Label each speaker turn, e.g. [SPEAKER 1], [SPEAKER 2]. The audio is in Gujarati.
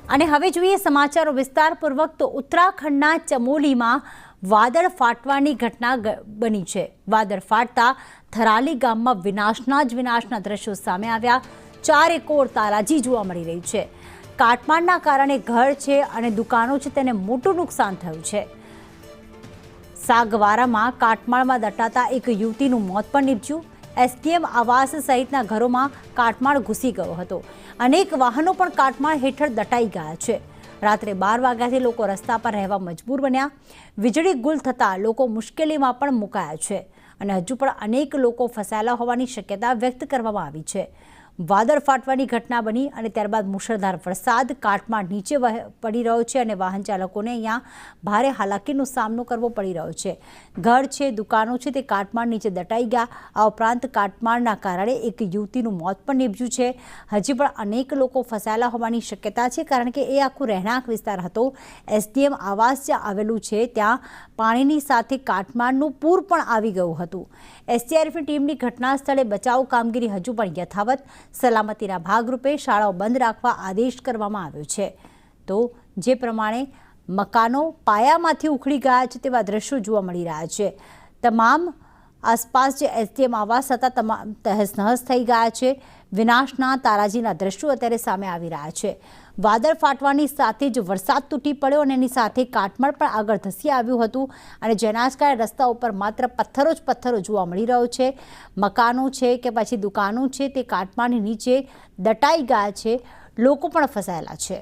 [SPEAKER 1] અને હવે જોઈએ સમાચારો વિસ્તારપૂર્વક તો ઉત્તરાખંડના ચમોલીમાં વાદળ ફાટવાની ઘટના બની છે। વાદળ ફાટતા થરાલી ગામમાં વિનાશના દ્રશ્યો સામે આવ્યા। ચારેકોર તારાજી જોવા મળી રહી છે। કાટમાળના કારણે ઘર છે અને દુકાનો છે તેને મોટું નુકસાન થયું છે। સાગવારામાં કાટમાળમાં દટાતા એક યુવતીનું મોત પણ નીપજ્યું। એસડીએમ આવાસ સહિતના ઘરોમાં કાટમાળ ઘૂસી ગયો હતો। અનેક વાહનો પણ કાટમાળ હેઠળ દટાઈ ગયા છે। રાત્રે 12 વાગ્યાથી લોકો રસ્તા પર રહેવા મજબૂર બન્યા। વીજળી ગુલ થતાં લોકો મુશ્કેલીમાં પણ મુકાયા છે અને હજુ પણ અનેક લોકો ફસાયેલા હોવાની શક્યતા વ્યક્ત કરવામાં આવી છે। વાદળ ફાટવાની ઘટના બની અને ત્યારબાદ મુશળધાર વરસાદ કાટમાળ નીચે પડી રહ્યો છે અને વાહન ચાલકોને અહીંયા ભારે હાલાકીનો સામનો કરવો પડી રહ્યો છે। ઘર છે, દુકાનો છે તે કાટમાળ નીચે દટાઈ ગયા। આ ઉપરાંત કાટમાળના કારણે એક યુવતીનું મોત પણ નીપજ્યું છે। હજી પણ અનેક લોકો ફસાયેલા હોવાની શક્યતા છે કારણ કે એ આખું રહેણાંક વિસ્તાર હતો। એસડીએમ આવાસ જ્યાં આવેલું છે ત્યાં પાણીની સાથે કાટમાળનું પૂર પણ આવી ગયું હતું। એસડીઆરએફની ટીમની ઘટના સ્થળે બચાવ કામગીરી હજુ પણ યથાવત। સલામતીના ભાગરૂપે શાળાઓ બંધ રાખવા આદેશ કરવામાં આવ્યો છે। તો જે પ્રમાણે મકાનો પાયામાંથી ઉખડી ગયા છે તેવા દ્રશ્યો જોવા મળી રહ્યા છે। તમામ આસપાસ જે એસડીએમ આવાસ હતા તમામ તહેસ-નહેસ થઈ ગયા છે। વિનાશના તારાજીના દ્રશ્યો અત્યારે સામે આવી રહ્યા છે। વાદળ ફાટવાની સાથે જ વરસાદ તૂટી પડ્યો અને એની સાથે કાટમાળ પણ આગળ ધસી આવ્યું હતું અને જેના જ કારણે રસ્તા ઉપર માત્ર પથ્થરો જોવા મળી રહ્યો છે। મકાનો છે કે પછી દુકાનો છે તે કાટમાળની નીચે દટાઈ ગયા છે। લોકો પણ ફસાયેલા છે।